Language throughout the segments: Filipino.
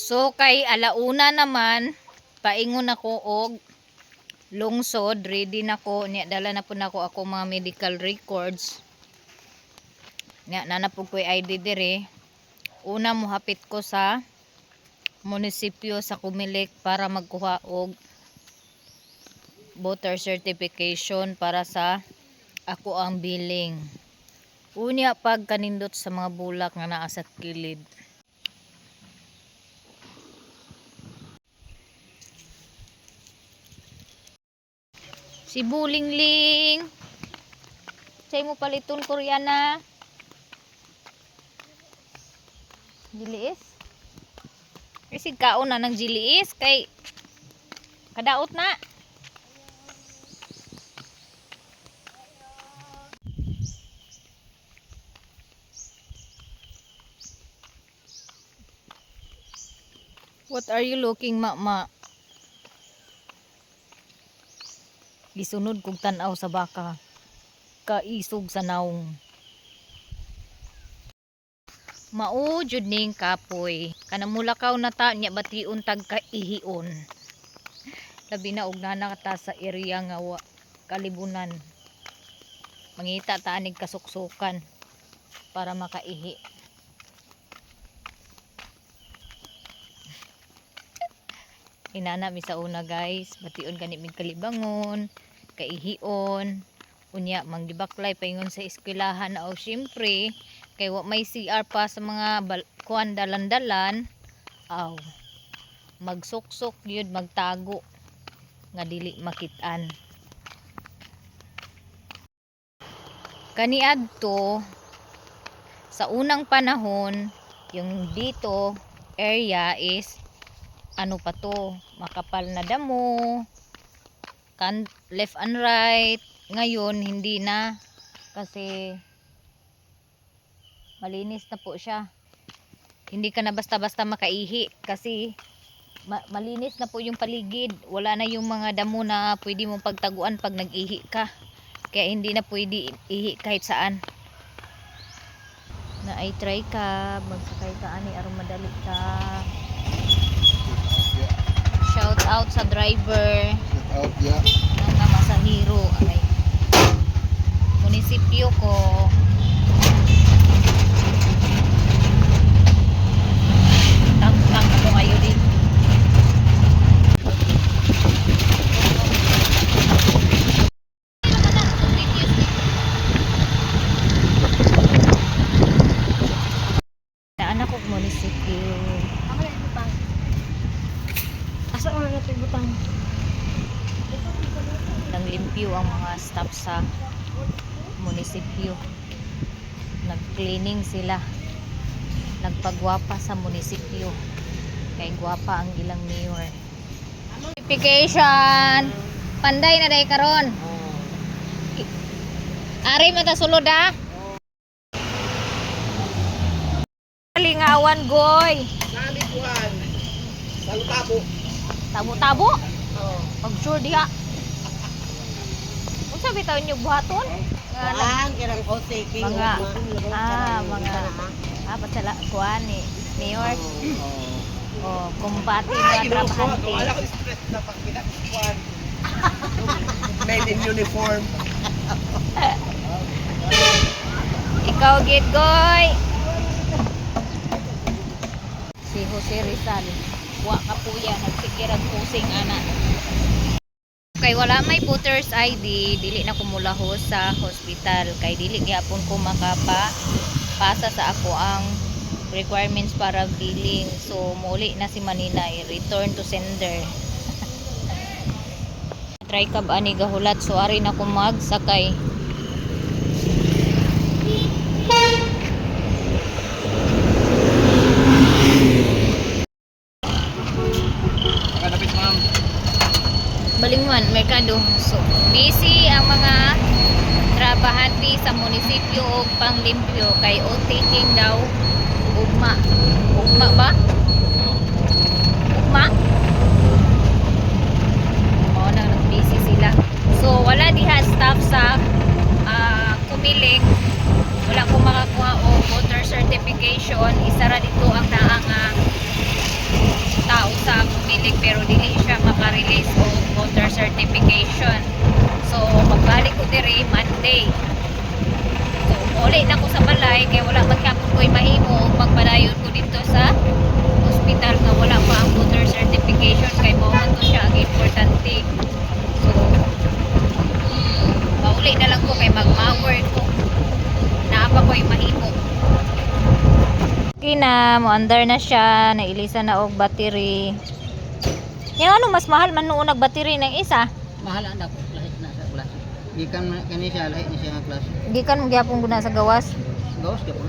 So kay alauna naman paingon ako og lungsod, ready na ko niya, dala na po nako ako mga medical records. Nya nanapog ko ID dire. Una mo hapit ko sa munisipyo sa Kumilik para magkuha og voter certification para sa ako ang billing. Unya pag kanindot sa mga bulak nga naa sa kilid. Si Bulingling. Say mo paliton Koreana. Jiliis. Kasi kaon na ng jiliis kay kadaot na. What are you looking, mama? Gisunod kog tan-aw sa baka. Kaisog sa naong. Mao jud ning kapoy. Kanang mulakaw na ta nya bation tag kaihion. Labi na og nana ta sa area nga kalibunan. Mangita ta anig kasuksukan para makaihi. Inana mi sa una guys, bation kanit mig kalibangon, kaihion. Unya manggibaklay paingon sa eskwelahan o syempre kay wa may CR pa sa mga kuan dalan-dalan. Aw. Magsuksok yun, magtago nga dili makit-an. Kaniadto sa unang panahon, yung dito area is ano pa to, makapal na damo, left and right. Ngayon hindi na kasi malinis na po siya. Hindi ka na basta-basta makaihi kasi malinis na po yung paligid. Wala na yung mga damo na pwede mong pagtaguan pag nag-ihi ka. Kaya hindi na pwede ihi kahit saan. Na ay try ka, magsakay ka ani aron madali ka. Shout out sa driver. Shout out ya. Ng masahiro ay munisipyo ko. Tang ako kayo din. Anak ko munisipyo. Asa mo na ito butang? Nang limpyo ang mga staff sa munisipyo. Nag-cleaning sila. Nagpagwapa sa munisipyo. Kay gwapa ang ilang mayor. Notification. Panday na day karon. Ari mata sulod ha. Lingawan goy. Nalikuan. Salutabo. Tabo-tabo. Oh. Pag sure diha. Unsa bitaw inyo buhaton? Kuan, kirang taking. Mga pasala kuan ni mayor. Oh, kumpati mga trabahante. Wala ko stress na pag pinagkuan. Made in uniform. Ikaw gid goy. Si Jose Rizal. Wa ka puya nagsikirag pusing ana. Kay wala may voters ID, dili na ko mulahos sa hospital kay dili gyapon ko makapasa sa ako ang requirements para billing. So muli na si Manina return to sender. Try ka ba ani gahulat so ari na ko magsakay. Nakadapit ma'am. Balingwan, Merkado. So, busy ang mga trabahante sa munisipyo o panglimpyo kay o taking daw ugma. Ugma ba? Ugma? Oo, nag-busy sila. So, wala diha staff sa Kumiling. Wala ko makakuha o voter certification. Isa ra dito ang naang na, mo under na siya, nailisan na og battery. Yung ano mas mahal man noon nag battery ng isa. Mahal ang dako lahi na sa klase. Gikan kani siya lahi ni siya nga klase. Gikan mo gyapon guna sa gawas. Gawas ka po.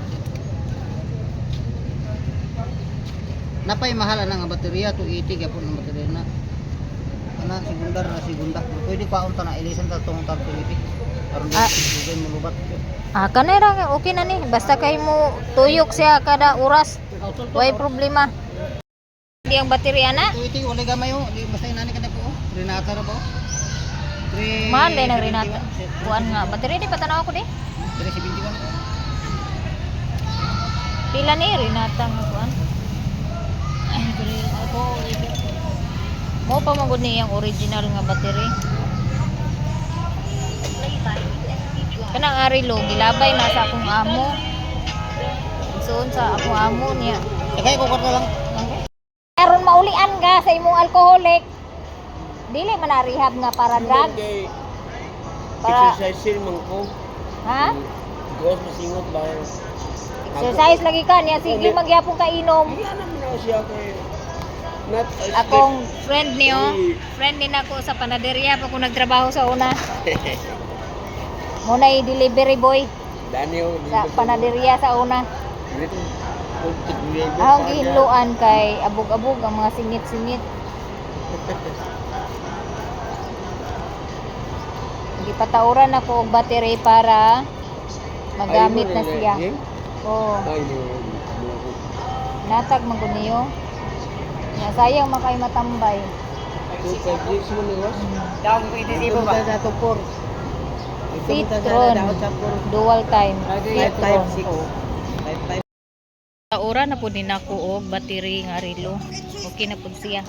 Napay mahal na nga baterya 280 gyapon ang baterya na. Ana segunda. Pwede pa unta na ilisan ta tong tab 280. Aron di mo lubat. Kanay ra okay na ni basta kay mo tuyok siya kada oras. Way problema. Di ang baterya na. 280 wala gamay oh, di basta inani kada po. Renata ra ba? Mahal din ang Renata. Kuan nga baterya di patanaw ko di. 371. Pila ni Renata nga kuan. Mo pa magud ni ang original nga battery. Kanang arilo gilabay na sa akong amo. Suon sa akong amo niya. Kaya ko kwarta lang. Aron maulian ka sa imong alcoholic. Dili man na rehab nga para drug. Para Exercise man ko. ha? Gawas masingot ba? Exercise lagi ka niya sige magyapon ka inom. Iya naman ako siya kay not Akong friend niyo, friend din ako sa panaderia pa ko nagtrabaho sa una. Muna i-delivery boy Daniel sa panaderia sa una. dito. Ahong gihinluan kay abog-abog ang mga singit-singit. Gipatauran ako og battery para magamit na siya. Oo. Ay, no. Natag man ko niyo. Nga sayang makay matambay. 256 mo ni was. Daw ko itisibo ba? Dato por. Citron. Dual time. Lifetime Citron. 6. Lifetime. Sa ora na po din ako og battery nga relo. Okay na po siya.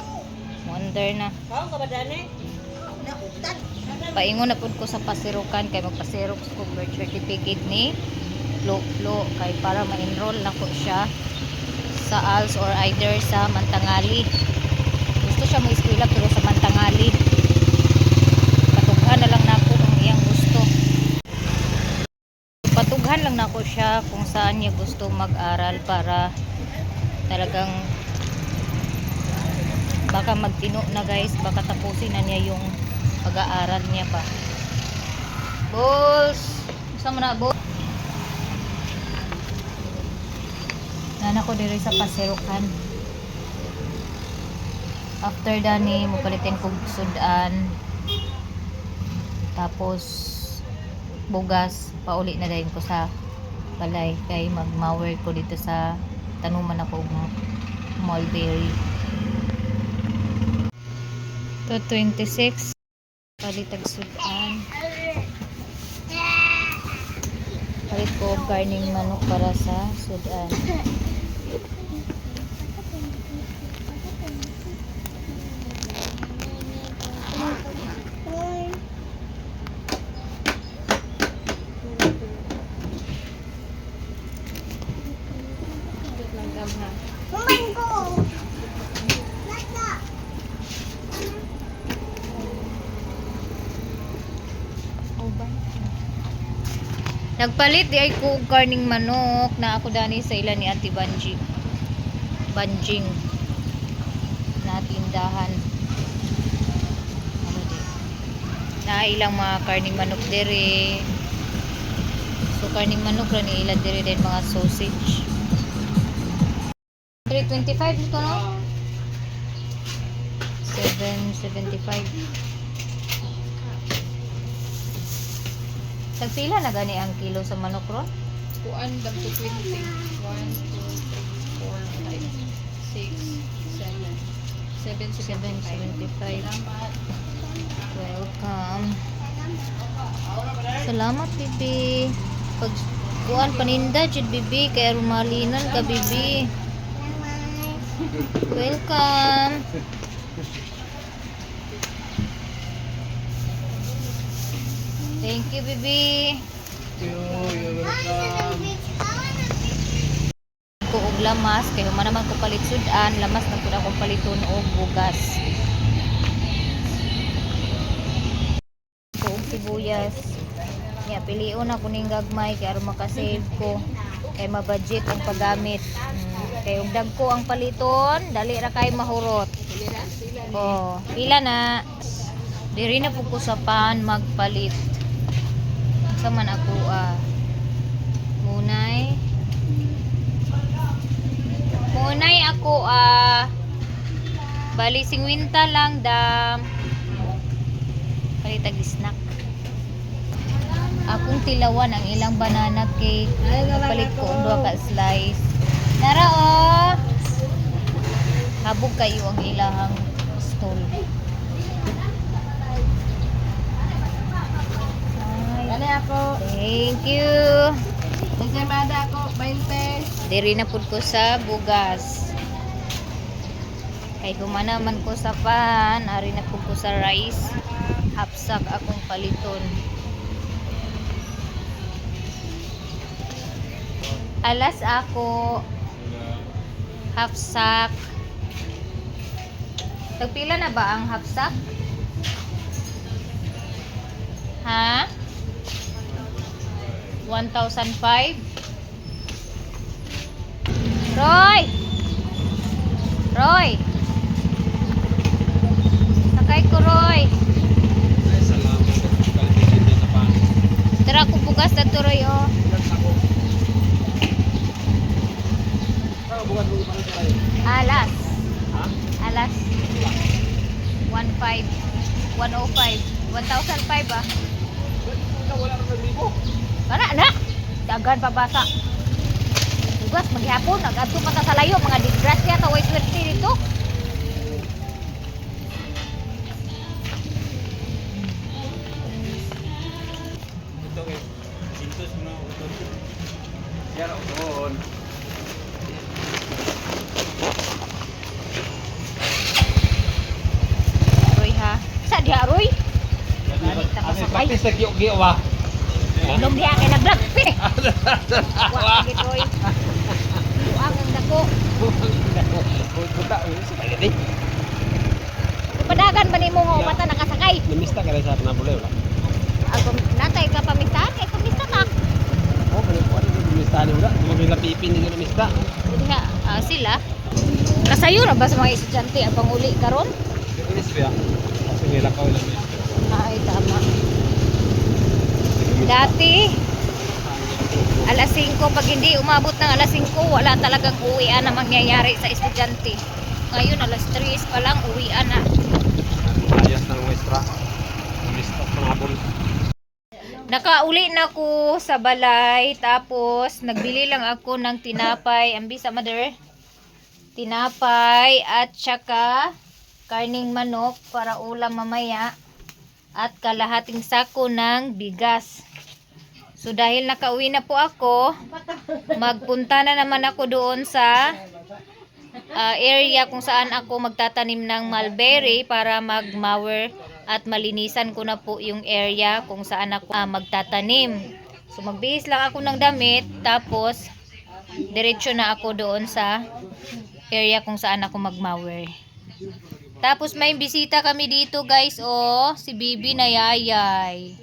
Wonder na. Kaon ka ba dani? Paingon na po ko sa pasirukan kay magpasirok ko birth certificate ni Flo kay para ma-enroll na ko siya sa ALS or either sa Mantangali. Gusto siya mo eskwela pero sa Mantangali. Patughan na lang nako ang iyang gusto. Patughan lang nako siya kung saan niya gusto mag-aral para talagang baka magtino na guys, baka tapusin na niya yung pag-aaral niya pa. Balls! Gusto mo na, balls? Nana ko diri sa pasirukan. After dani, mupalitin kog sudan. Tapos, bugas, pauli na dayon ko sa balay. Kay mag-mower ko dito sa tanuman ako mulberry. To 26. Palitag sudan. Palit ko og karning manok para sa sudan. Nagpalit di ay ko og karning manok na ako dani sa ila ni Ate Banjing na tindahan. Ano di? Na ilang mga karning manok dere. So karning manok ra ni ila dere din mga sausage. 325 ito no? 775. Tagpila na gani ang kilo sa manok ron? Kuan dam to 20. 1, 2, 3, 4, 5, 6, 7. 775. Welcome. Salamat, bibi. Pag kuan paninda, jud bibi. Kaya rumalinan ka, bibi. Welcome. Thank you, bibi. You're welcome. Ko og lamas kay human naman ko palit sudan, lamas na pud akong paliton og bugas. Ko og sibuyas. Ya pilion ako ning gagmay kay aron makasave ko kay ma-budget ang paggamit. Kay ug dagko ang paliton, dali ra kay mahurot. Oh, pila na. Diri na pud ko sa pan magpalit. Sa man ako Munay ako bali 50 lang dam. Kalitag snack. Akong tilawan ang ilang banana cake. Palit ko og 2 ka slice. Nara oh. Habog kayo ang ilahang stall. Dali ako. Thank you. Nagsamada ako, 20. Diri na pud ko sa bugas. Kay humanaman ko sa pan, ari na pud ko sa rice. Hapsak akong paliton. Alas ako hapsak. Tagpila na ba ang hapsak? Ha? 1,005? Roy! Roy! Sakay ko, Roy! Tara ko bugas na to, Roy, oh. Alas. Alas. 1,500. 1,05. 1,005 ah. Wala na. Dagan pabasa. Bugas maghapon nagadto pa ta sa layo mga disgrasya ta way swerte dito. Ito eh. Sintos mo. Yan on. Roy ha. Sa diha Roy. Balik ta Ano pasakay. practice sa giyo ba? Inom diha kay naglag. Wa gid Roy. Luang ang dako. Puta, sa kaya Padagan ba nimo nga mata nakasakay? Nimista ka rin sa Napoli wala. Ako natay ka pamistahan kay pamista ka. Oh, pero ko ano nimista ni wala. Mo bila pipin ni nimista. Diha sila. Kasayo na ba sa mga estudyante ang panguli karon? Inis ba? Kasi nila ka wala nimista. Ay tama. Dati alas 5 pag hindi umabot ng alas 5 wala talagang uwian na mangyayari sa estudyante. Ngayon alas 3 pa lang uwian na. Ayos ng muestra. Nimista panabol. Nakauli na ko sa balay tapos nagbili lang ako ng tinapay, ambisa mother. Tinapay at saka karning manok para ulam mamaya at kalahating sako ng bigas. So dahil nakauwi na po ako, magpunta na naman ako doon sa area kung saan ako magtatanim ng mulberry para mag-mower at malinisan ko na po yung area kung saan ako magtatanim. So magbihis lang ako ng damit tapos diretso na ako doon sa area kung saan ako mag-mower. Tapos may bisita kami dito guys, oh, si Bibi na yayay.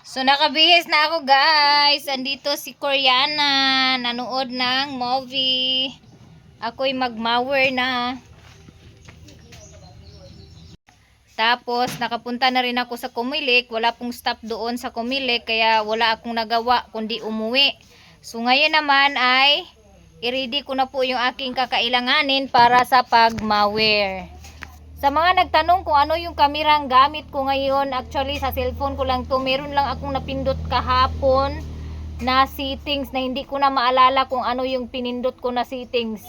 So nakabihis na ako guys. Andito si Koreana, nanood ng movie. Ako'y mag-mower na. Tapos nakapunta na rin ako sa Comelec. Wala pong stop doon sa Comelec kaya wala akong nagawa kundi umuwi. So ngayon naman ay i-ready ko na po yung aking kakailanganin para sa pag-mower. Sa mga nagtanong kung ano yung kamerang gamit ko ngayon, actually sa cellphone ko lang to. Meron lang akong napindot kahapon na settings na hindi ko na maalala kung ano yung pinindot ko na settings.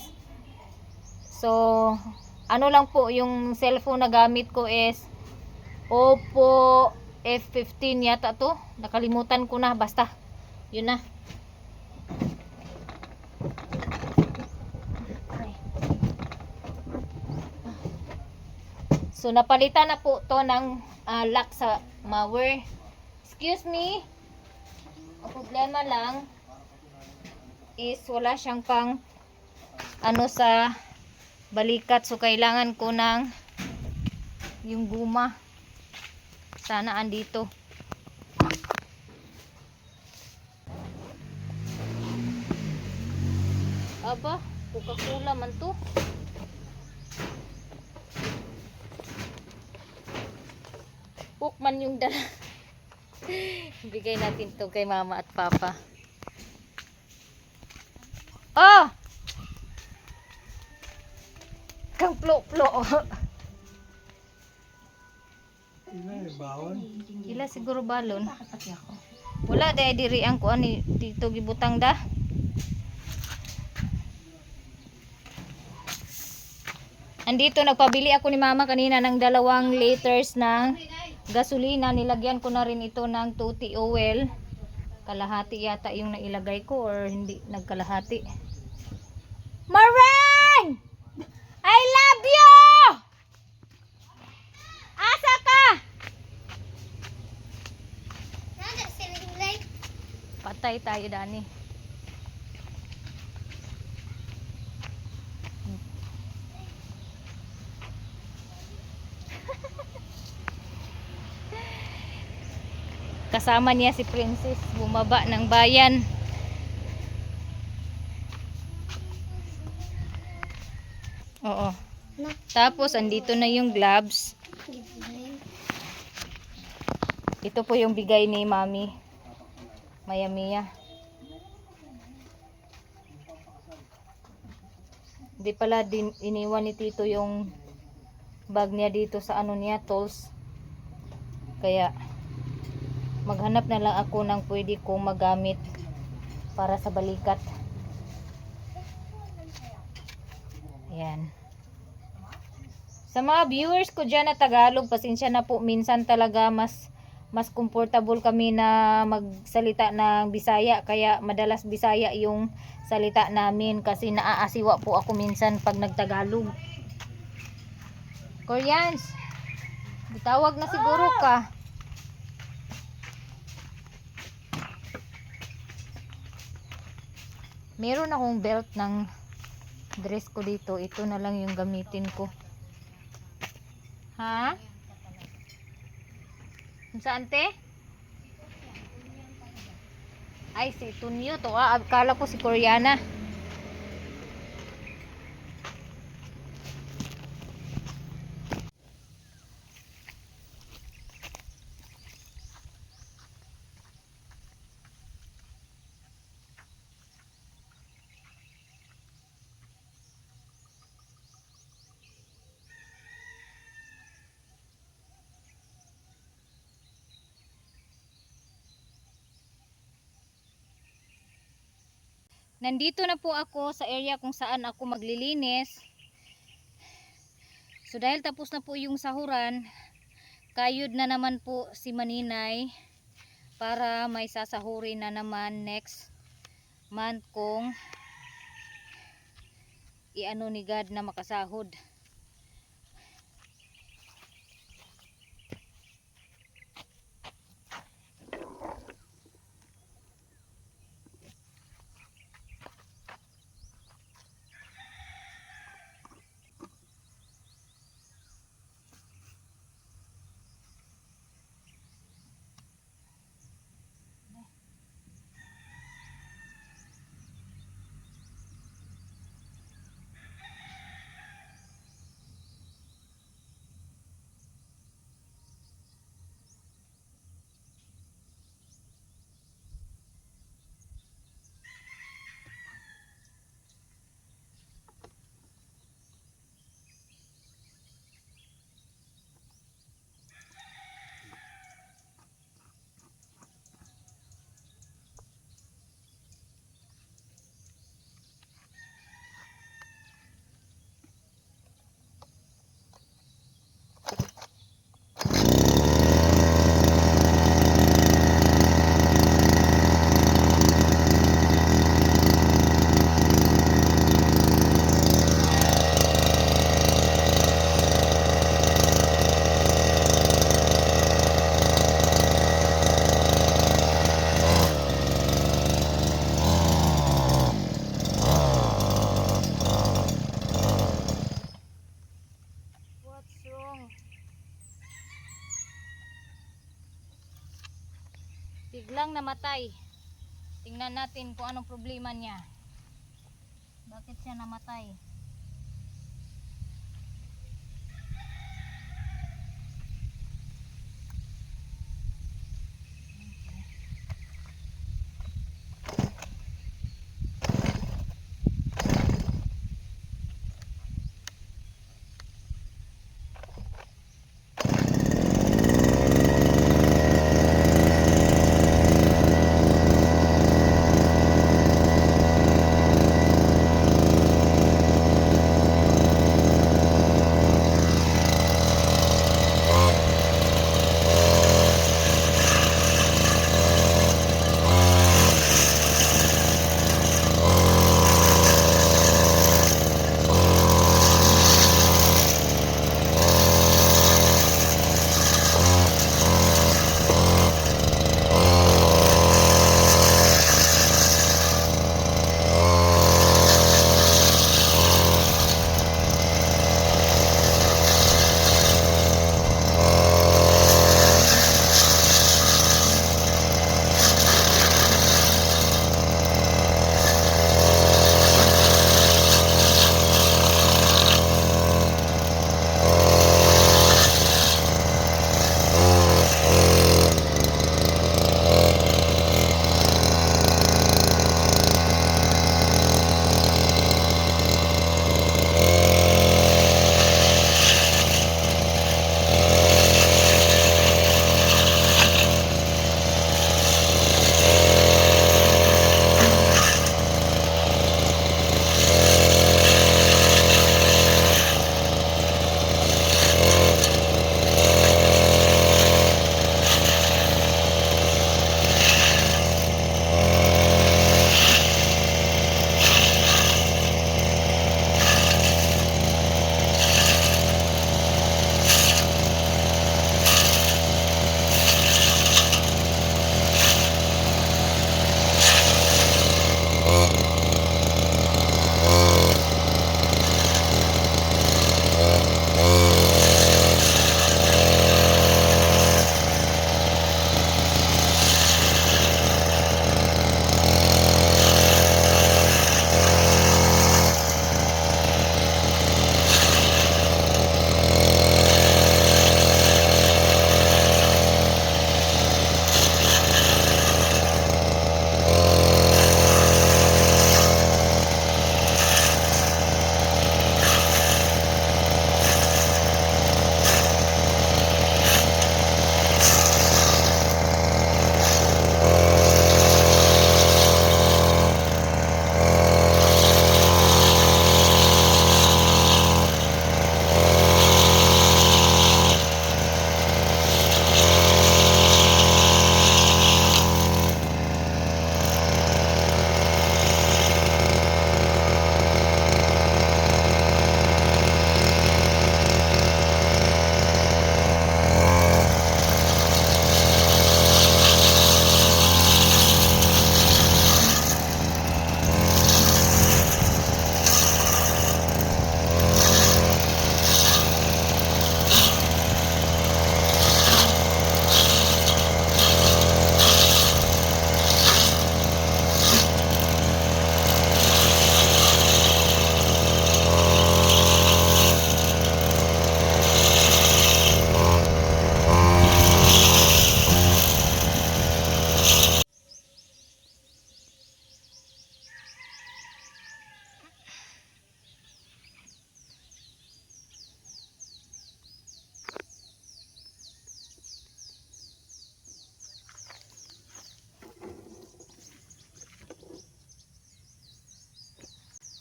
So, ano lang po yung cellphone na gamit ko is Oppo F15 yata to. Nakalimutan ko na, basta. Yun na. So napalitan na po to ng lock sa mower. Excuse me. Ang problema lang is wala siyang pang ano sa balikat, so kailangan ko ng yung guma. Sana andito. Aba, Coca-Cola man to. Coke man yung dala. Bigay natin to kay mama at papa. Oh! Kang plo-plo. Ila siguro balon. Wala dahil diri ang kuan ni dito gibutang da. Andito nagpabili ako ni mama kanina ng 2 liters ng gasolina. Nilagyan ko na rin ito ng tuti oil. Kalahati yata yung nailagay ko or hindi nagkalahati. Maring! I love you! Asa ka? Patay tayo, Dani. Kasama niya si Princess bumaba ng bayan. Oo. Tapos andito na yung gloves. Ito po yung bigay ni Mami. Maya Mia. Hindi pala din iniwan ni Tito yung bag niya dito sa ano niya, tools. Kaya maghanap na lang ako ng pwede kong magamit para sa balikat. Ayan. Sa mga viewers ko dyan na Tagalog, pasensya na po, minsan talaga mas comfortable kami na magsalita ng Bisaya, kaya madalas Bisaya yung salita namin kasi naaasiwa po ako minsan pag nagtagalog. Koreans, bitawag na siguro ka. Meron akong belt ng dress ko dito. Ito na lang yung gamitin ko. Ha? Saan te? Ay, si Tunyo to. Akala ko si Koreana. Nandito na po ako sa area kung saan ako maglilinis. So dahil tapos na po yung sahuran, kayod na naman po si Maninay para may sasahurin na naman next month kung iano ni God na makasahod. Biglang namatay. Tingnan natin kung anong problema niya. Bakit siya namatay?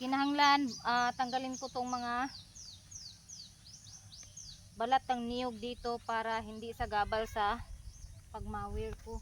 Kinahanglan tanggalin ko tong mga balat ng niyog dito para hindi sagabal sa pagmawir ko.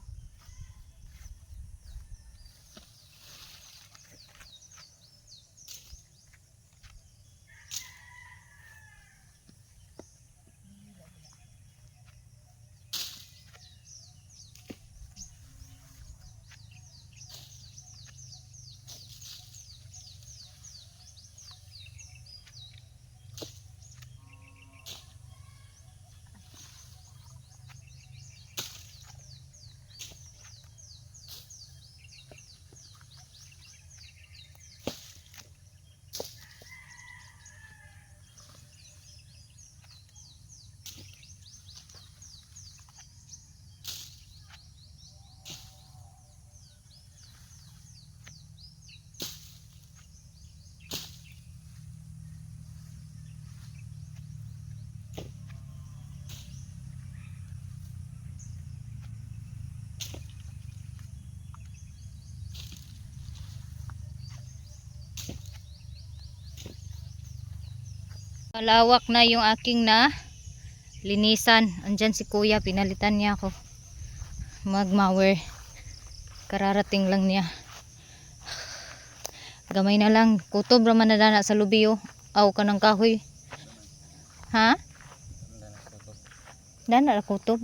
Malawak na yung aking na linisan. Andyan si kuya, pinalitan niya ako mag-mower. Kararating lang niya. Gamay na lang. Kutob raman na dana sa lubi oh. Aw ka ng kahoy. Ha? Dana ra kutob.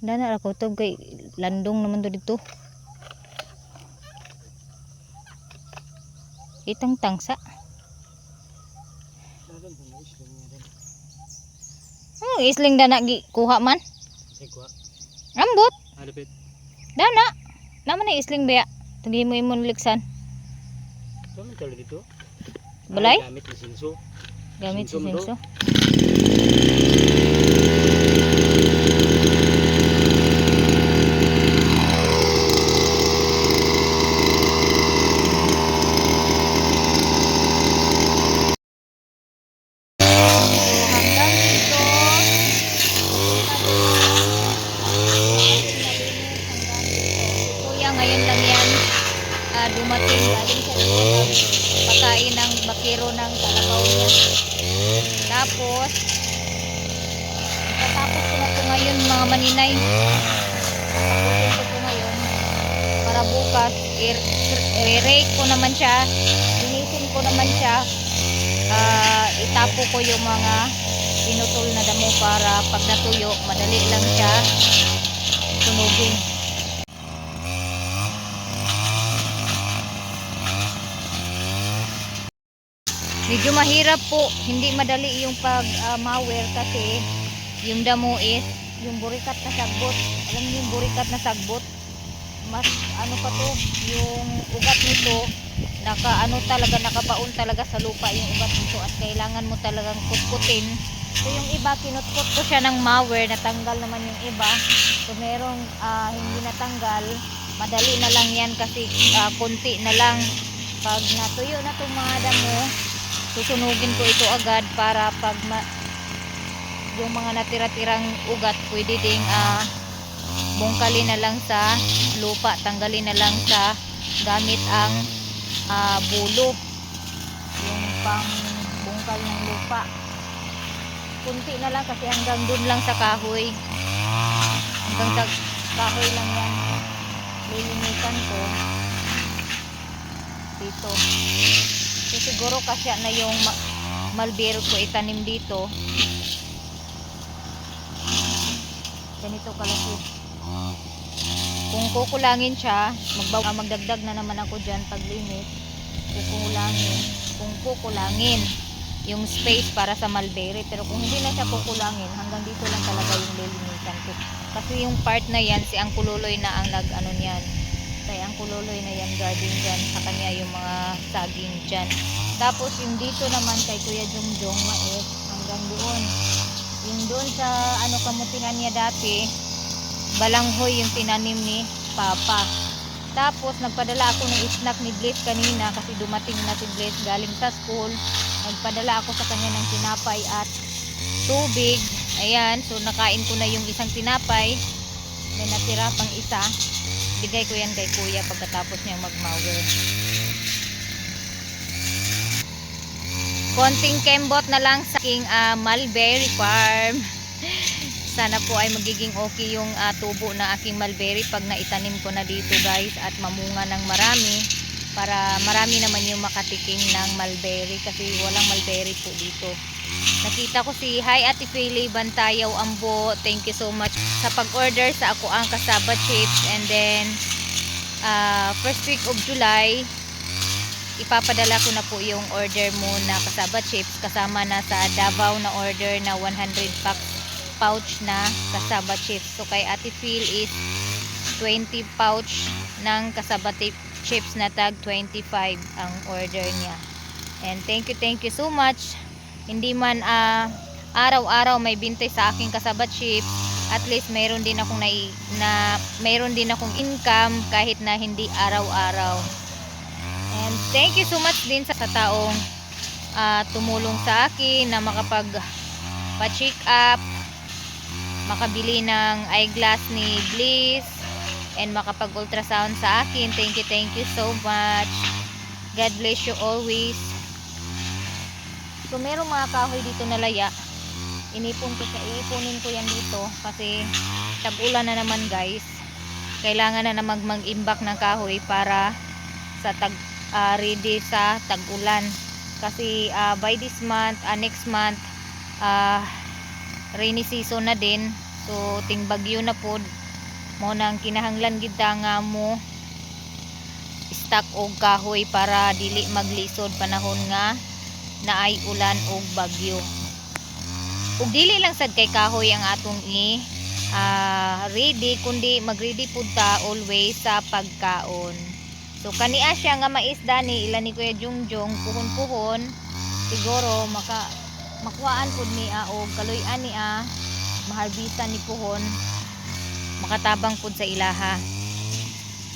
Dana ra kutob kay landong naman to dito. Itang tangsa. Isling dana gi kuha man. Ambot. Dana. Naman na isling baya. Tagi mo imong liksan. Balay? Gamit ni Sinso. Gamit si Sinso. Kuya ngayon lang yan dumating galing sa pagkain ng bakiro ng kalabaw niya. Tapos tatapos ko na ito ngayon mga maninay. Tapusin ko ito ngayon para bukas i-rake ko naman siya, linisin ko naman siya, itapo ko yung mga pinutol na damo para pag natuyo madali lang siya sunugin. Medyo mahirap po, hindi madali yung pag-mower kasi yung damo is yung burikat na sagbot. Alam niyo yung burikat na sagbot? Mas ano pa to, yung ugat nito nakabaon talaga sa lupa yung ugat nito at kailangan mo talagang kutkutin. So yung iba kinutkot ko siya ng mower, natanggal naman yung iba. So merong hindi natanggal, madali na lang yan kasi konti na lang. Pag natuyo na itong mga damo, susunugin ko ito agad para pag yung mga natira-tirang ugat pwede ding bungkalin na lang sa lupa, tanggalin na lang sa gamit ang bulo, yung pang bungkal ng lupa. Kunti na lang kasi hanggang dun lang sa kahoy, hanggang sa kahoy lang yan lilinisan ko dito. So siguro kasi na yung malbero ko itanim dito. Ganito kalaki. Kung kukulangin siya, magdagdag na naman ako dyan pag limit. Kung kukulangin yung space para sa mulberry. Pero kung hindi na siya kukulangin, hanggang dito lang talaga yung lilinisan ko. Kasi yung part na yan, si Ang Kululoy na ang nag-ano niyan. Kaya Ang Kululoy na yan, garden dyan. Sa kanya yung mga saging dyan. Tapos yung dito naman kay Kuya Jungjong, mais hanggang doon. Yung doon sa kamutingan niya dati, balanghoy yung tinanim ni Papa. Tapos nagpadala ako ng snack ni Bliss kanina kasi dumating na si Bliss galing sa school. Nagpadala ako sa kanya ng tinapay at tubig. Ayan, so nakain ko na yung isang tinapay. May natira pang isa. Bigay ko yan kay Kuya pagkatapos niya mag-mower. Konting kembot na lang sa aking mulberry farm. Sana po ay magiging okay yung tubo na aking mulberry pag naitanim ko na dito guys at mamunga ng marami para marami naman yung makatikim ng mulberry kasi walang mulberry po dito. Nakita ko si Hi Ate Philly Bantayaw Ambo, thank you so much sa pag-order sa ako ang kasaba chips, and then first week of July ipapadala ko na po yung order mo na kasaba chips kasama na sa Davao na order na 100 pouch na kasaba chips. So kay Ate Phil is 20 pouch ng kasaba chips na tag 25 ang order niya. And thank you so much. Hindi man araw-araw may bintay sa aking kasaba chips, at least mayroon din akong mayroon din akong income kahit na hindi araw-araw. And thank you so much din sa taong tumulong sa akin na makapag-check up, makabili ng eyeglass ni Bliss, and makapag-ultrasound sa akin. Thank you so much. God bless you always. So merong mga kahoy dito na laya. Iipunin ko yan dito kasi tag-ulan na naman guys. Kailangan na naman mag-imbak ng kahoy para sa ready sa tag-ulan. Kasi by this month, next month, rainy season na din. So ting bagyo na pod mo nang kinahanglan gid nga mo stock og kahoy para dili maglisod panahon nga naay ulan og bagyo. Ug dili lang sad kay kahoy ang atong ready, kundi mag-ready pud ta always sa pagkaon. So kania siya nga maisda ni ilan ni Kuya Jungjong puhon-puhon, siguro makuhaan pud niya og kaloy-an niya, maharbisan ni puhon, makatabang pud sa ilaha.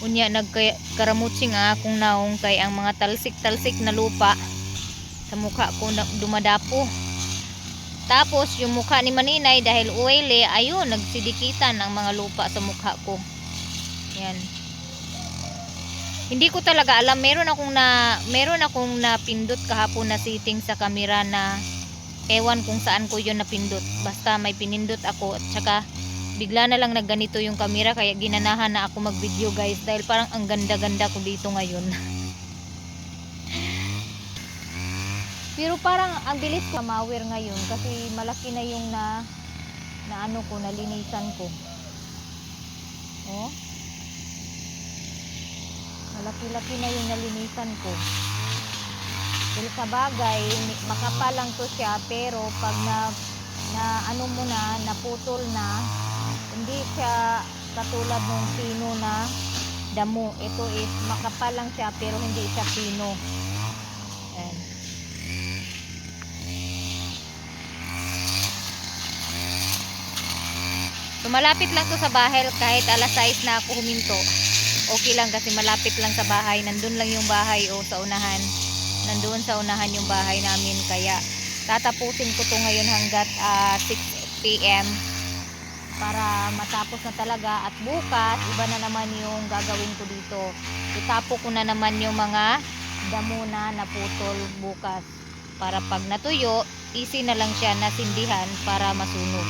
Unya nagkaramutsing akong naong kay ang mga talsik-talsik na lupa sa mukha ko dumadapo. Tapos yung mukha ni Maninay dahil oily, ayun, nagsidikitan ang mga lupa sa mukha ko. Yan. Hindi ko talaga alam, meron akong napindot kahapon na setting sa camera na ewan kung saan ko yun napindot. Basta may pinindot ako at saka bigla na lang nagganito yung camera kaya ginanahan na ako mag-video guys dahil parang ang ganda-ganda ko dito ngayon. Pero parang ang bilis ko mawir ngayon kasi malaki na yung na ano ko, nalinisan ko. Oh. Malaki-laki na yung nalinisan ko. Dahil sa bagay, makapal lang to siya pero pag na ano mo na, naputol na, hindi siya katulad ng pino na damo. Ito is makapal lang siya pero hindi siya pino. Ayan. So malapit lang to sa bahay, kahit alas 6 na ako huminto. Okay lang kasi malapit lang sa bahay. Nandun lang yung bahay sa unahan. Nandun sa unahan yung bahay namin. Kaya tatapusin ko to ngayon hanggat 6 PM para matapos na talaga. At bukas, iba na naman yung gagawin ko dito. Itapo ko na naman yung mga damo na naputol bukas. Para pag natuyo, easy na lang siya na sindihan para masunog.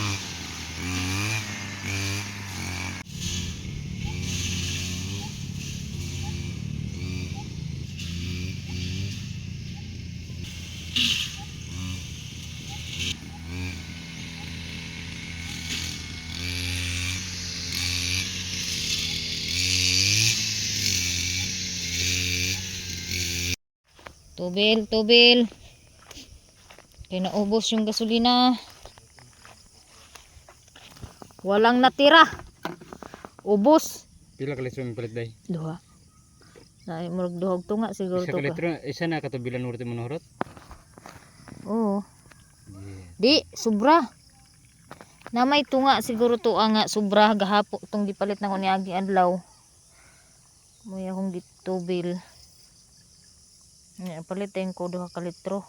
Tubil. Kaya naubos yung gasolina. Walang natira. Ubos. Pila ka litro yung palit day? Duha. Murag duhog tunga siguro Isa to ka litro, isa na katubilan urti mo nahurot? Oo. Di, sobra. Na may tunga siguro to nga sobra gahapo tong gipalit na ko niagi adlaw. May akong gitubil. Palitin ko duha ka litro.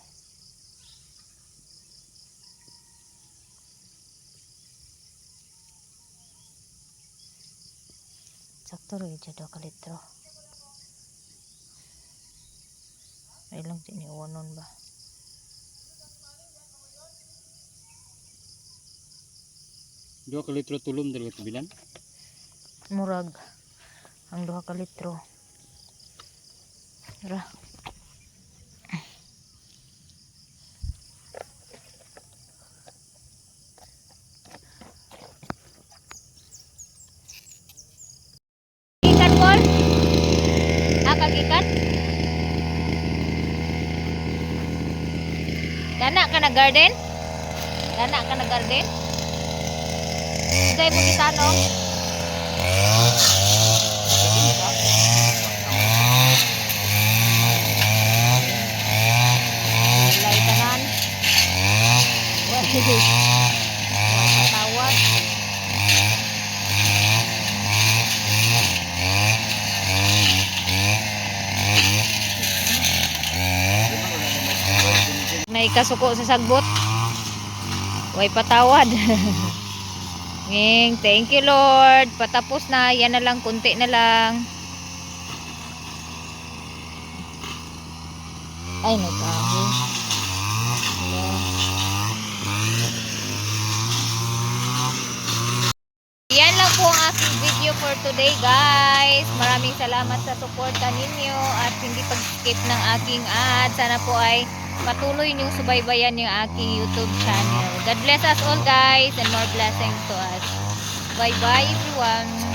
Sakto rin siya duha ka litro. Ay lang tiniwanon ba? Dua ka litro tulom dari tubilan? Murag ang duha ka litro. Ra. Ikan Paul? Kagikan? Dana ka na garden? Dana ka na garden? Sigay mo kitanong? Walay tanan. Walay patawad. May kasuko sa sagbot. Way patawad. Nging, thank you Lord. Patapos na. Yan na lang, kunti na lang. Ay, nagkahoy. Yan lang po ang aking video for today guys. Maraming salamat sa suporta ninyo at hindi pag-skip ng aking ad. Sana po ay patuloy niyong subaybayan yung aking YouTube channel. God bless us all guys and more blessings to us. Bye bye everyone.